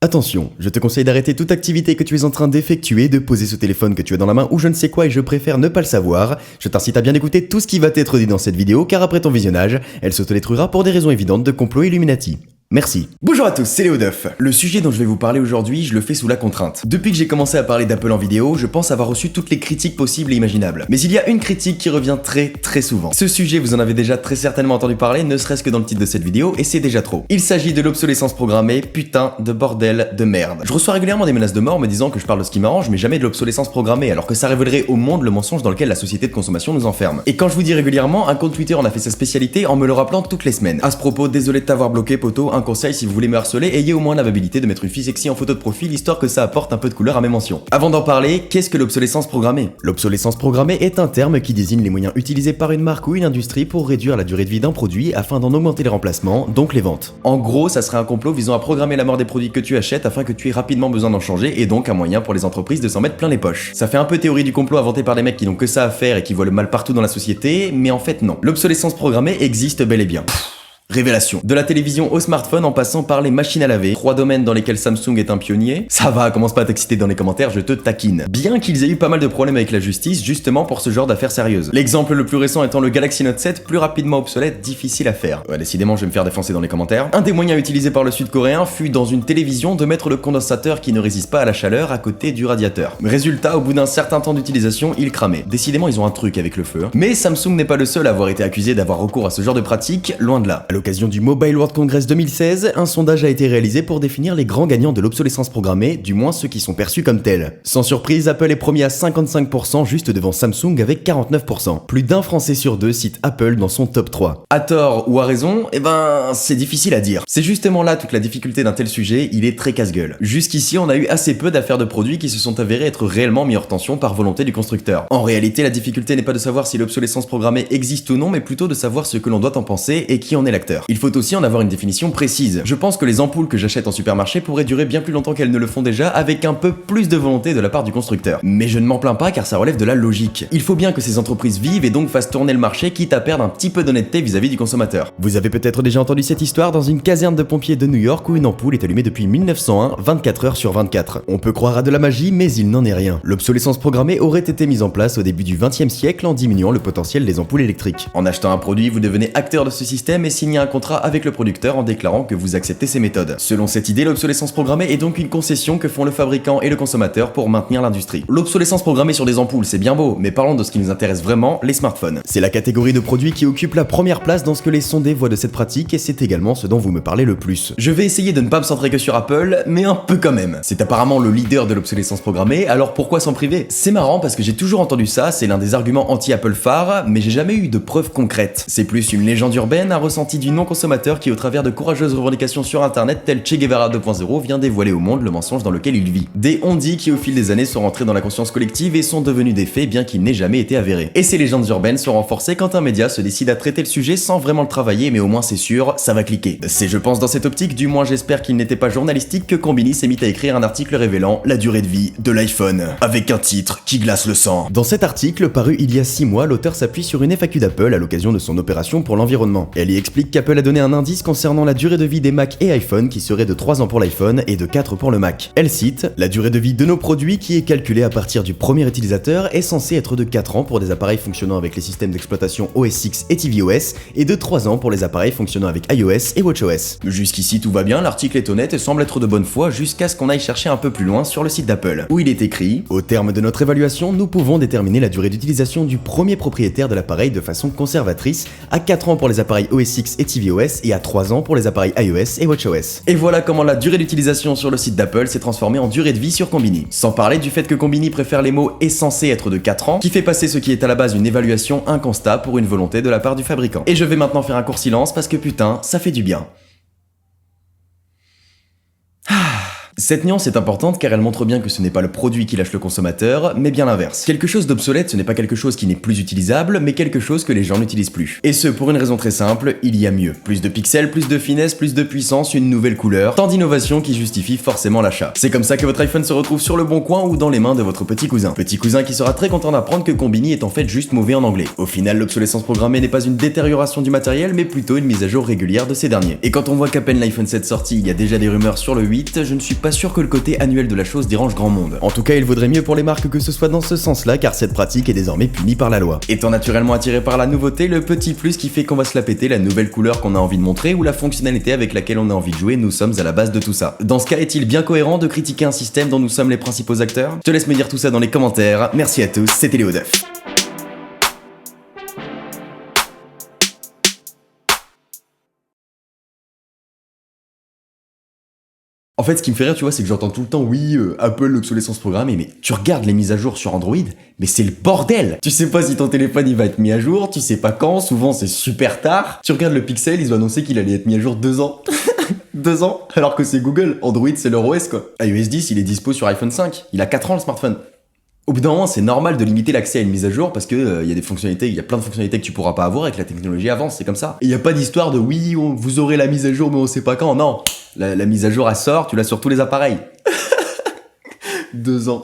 Attention, je te conseille d'arrêter toute activité que tu es en train d'effectuer, de poser ce téléphone que tu as dans la main ou je ne sais quoi et je préfère ne pas le savoir. Je t'incite à bien écouter tout ce qui va t'être dit dans cette vidéo car après ton visionnage, elle s'autodétruira pour des raisons évidentes de complot Illuminati. Merci. Bonjour à tous, c'est Léo Duff. Le sujet dont je vais vous parler aujourd'hui, je le fais sous la contrainte. Depuis que j'ai commencé à parler d'Apple en vidéo, je pense avoir reçu toutes les critiques possibles et imaginables. Mais il y a une critique qui revient très souvent. Ce sujet, vous en avez déjà très certainement entendu parler, ne serait-ce que dans le titre de cette vidéo, et c'est déjà trop. Il s'agit de l'obsolescence programmée, putain de bordel de merde. Je reçois régulièrement des menaces de mort me disant que je parle de ce qui m'arrange, mais jamais de l'obsolescence programmée, alors que ça révélerait au monde le mensonge dans lequel la société de consommation nous enferme. Et quand je vous dis régulièrement, un compte Twitter en a fait sa spécialité en me le rappelant toutes les semaines. À ce propos, désolé de t'avoir bloqué, poto, un conseil si vous voulez me harceler, ayez au moins l'amabilité de mettre une fille sexy en photo de profil histoire que ça apporte un peu de couleur à mes mentions. Avant d'en parler, qu'est-ce que l'obsolescence programmée? L'obsolescence programmée est un terme qui désigne les moyens utilisés par une marque ou une industrie pour réduire la durée de vie d'un produit afin d'en augmenter les remplacements, donc les ventes. En gros, ça serait un complot visant à programmer la mort des produits que tu achètes afin que tu aies rapidement besoin d'en changer et donc un moyen pour les entreprises de s'en mettre plein les poches. Ça fait un peu théorie du complot inventée par des mecs qui n'ont que ça à faire et qui voient le mal partout dans la société, mais en fait non. L'obsolescence programmée existe bel et bien. Révélation. De la télévision au smartphone en passant par les machines à laver, 3 domaines dans lesquels Samsung est un pionnier. Ça va, commence pas à t'exciter dans les commentaires, je te taquine. Bien qu'ils aient eu pas mal de problèmes avec la justice justement pour ce genre d'affaires sérieuses. L'exemple le plus récent étant le Galaxy Note 7, plus rapidement obsolète, difficile à faire. Ouais, décidément, je vais me faire défoncer dans les commentaires. Un des moyens utilisés par le sud-coréen fut dans une télévision de mettre le condensateur qui ne résiste pas à la chaleur à côté du radiateur. Résultat, au bout d'un certain temps d'utilisation, il cramait. Décidément, ils ont un truc avec le feu. Mais Samsung n'est pas le seul à avoir été accusé d'avoir recours à ce genre de pratique, loin de là. À l'occasion du Mobile World Congress 2016, un sondage a été réalisé pour définir les grands gagnants de l'obsolescence programmée, du moins ceux qui sont perçus comme tels. Sans surprise, Apple est premier à 55%, juste devant Samsung avec 49%. Plus d'un Français sur deux cite Apple dans son top 3. À tort ou à raison, c'est difficile à dire. C'est justement là toute la difficulté d'un tel sujet, il est très casse-gueule. Jusqu'ici, on a eu assez peu d'affaires de produits qui se sont avérés être réellement mis hors tension par volonté du constructeur. En réalité, la difficulté n'est pas de savoir si l'obsolescence programmée existe ou non, mais plutôt de savoir ce que l'on doit en penser et qui en est l'acteur. Il faut aussi en avoir une définition précise. Je pense que les ampoules que j'achète en supermarché pourraient durer bien plus longtemps qu'elles ne le font déjà avec un peu plus de volonté de la part du constructeur. Mais je ne m'en plains pas car ça relève de la logique. Il faut bien que ces entreprises vivent et donc fassent tourner le marché quitte à perdre un petit peu d'honnêteté vis-à-vis du consommateur. Vous avez peut-être déjà entendu cette histoire dans une caserne de pompiers de New York où une ampoule est allumée depuis 1901, 24 heures sur 24. On peut croire à de la magie mais il n'en est rien. L'obsolescence programmée aurait été mise en place au début du XXe siècle en diminuant le potentiel des ampoules électriques. En achetant un produit, vous devenez acteur de ce système et signez un contrat avec le producteur en déclarant que vous acceptez ces méthodes. Selon cette idée, l'obsolescence programmée est donc une concession que font le fabricant et le consommateur pour maintenir l'industrie. L'obsolescence programmée sur des ampoules, c'est bien beau, mais parlons de ce qui nous intéresse vraiment, les smartphones. C'est la catégorie de produits qui occupe la première place dans ce que les sondés voient de cette pratique et c'est également ce dont vous me parlez le plus. Je vais essayer de ne pas me centrer que sur Apple, mais un peu quand même. C'est apparemment le leader de l'obsolescence programmée, alors pourquoi s'en priver? C'est marrant parce que j'ai toujours entendu ça, c'est l'un des arguments anti-Apple phares, mais j'ai jamais eu de preuves concrètes. C'est plus une légende urbaine, un ressenti du non-consommateur qui au travers de courageuses revendications sur internet tel Che Guevara 2.0 vient dévoiler au monde le mensonge dans lequel il vit. Des on-dit qui au fil des années sont rentrés dans la conscience collective et sont devenus des faits bien qu'ils n'aient jamais été avérés. Et ces légendes urbaines sont renforcées quand un média se décide à traiter le sujet sans vraiment le travailler mais au moins c'est sûr, ça va cliquer. C'est je pense dans cette optique, du moins j'espère qu'il n'était pas journalistique que Konbini s'est mis à écrire un article révélant la durée de vie de l'iPhone, avec un titre qui glace le sang. Dans cet article, paru il y a 6 mois, l'auteur s'appuie sur une FAQ d'Apple à l'occasion de son opération pour l'environnement. Elle y explique qu'Apple a donné un indice concernant la durée de vie des Mac et iPhone qui serait de 3 ans pour l'iPhone et de 4 pour le Mac. Elle cite « La durée de vie de nos produits qui est calculée à partir du premier utilisateur est censée être de 4 ans pour des appareils fonctionnant avec les systèmes d'exploitation OS X et tvOS et de 3 ans pour les appareils fonctionnant avec iOS et watchOS. » Jusqu'ici tout va bien, l'article est honnête et semble être de bonne foi jusqu'à ce qu'on aille chercher un peu plus loin sur le site d'Apple, où il est écrit « Au terme de notre évaluation, nous pouvons déterminer la durée d'utilisation du premier propriétaire de l'appareil de façon conservatrice à 4 ans pour les appareils OS X et tvOS et à 3 ans pour les appareils iOS et watchOS. » Et voilà comment la durée d'utilisation sur le site d'Apple s'est transformée en durée de vie sur Konbini. Sans parler du fait que Konbini préfère les mots « est censé être de 4 ans », qui fait passer ce qui est à la base une évaluation, un constat pour une volonté de la part du fabricant. Et je vais maintenant faire un court silence parce que putain, ça fait du bien. Cette nuance est importante car elle montre bien que ce n'est pas le produit qui lâche le consommateur, mais bien l'inverse. Quelque chose d'obsolète, ce n'est pas quelque chose qui n'est plus utilisable, mais quelque chose que les gens n'utilisent plus. Et ce, pour une raison très simple, il y a mieux. Plus de pixels, plus de finesse, plus de puissance, une nouvelle couleur, tant d'innovation qui justifie forcément l'achat. C'est comme ça que votre iPhone se retrouve sur le bon coin ou dans les mains de votre petit cousin. Petit cousin qui sera très content d'apprendre que Konbini est en fait juste mauvais en anglais. Au final, l'obsolescence programmée n'est pas une détérioration du matériel, mais plutôt une mise à jour régulière de ces derniers. Et quand on voit qu'à peine l'iPhone 7 sorti, il y a déjà des rumeurs sur le 8, je ne suis pas sûr que le côté annuel de la chose dérange grand monde. En tout cas, il vaudrait mieux pour les marques que ce soit dans ce sens-là, car cette pratique est désormais punie par la loi. Étant naturellement attiré par la nouveauté, le petit plus qui fait qu'on va se la péter, la nouvelle couleur qu'on a envie de montrer ou la fonctionnalité avec laquelle on a envie de jouer, nous sommes à la base de tout ça. Dans ce cas, est-il bien cohérent de critiquer un système dont nous sommes les principaux acteurs? Je te laisse me dire tout ça dans les commentaires. Merci à tous, c'était Léo Duff. En fait, ce qui me fait rire, tu vois, c'est que j'entends tout le temps, oui, Apple, l'obsolescence programmée, mais tu regardes les mises à jour sur Android, mais c'est le bordel! Tu sais pas si ton téléphone il va être mis à jour, tu sais pas quand, souvent c'est super tard. Tu regardes le Pixel, ils ont annoncé qu'il allait être mis à jour 2 ans. 2 ans? Alors que c'est Google, Android c'est leur OS quoi. iOS 10, il est dispo sur iPhone 5, il a 4 ans le smartphone. Au bout d'un moment, c'est normal de limiter l'accès à une mise à jour parce que y a des fonctionnalités, il y a plein de fonctionnalités que tu pourras pas avoir et que la technologie avance, c'est comme ça. Et y a pas d'histoire de oui, vous aurez la mise à jour mais on sait pas quand, non. La mise à jour elle sort, tu l'as sur tous les appareils. 2 ans.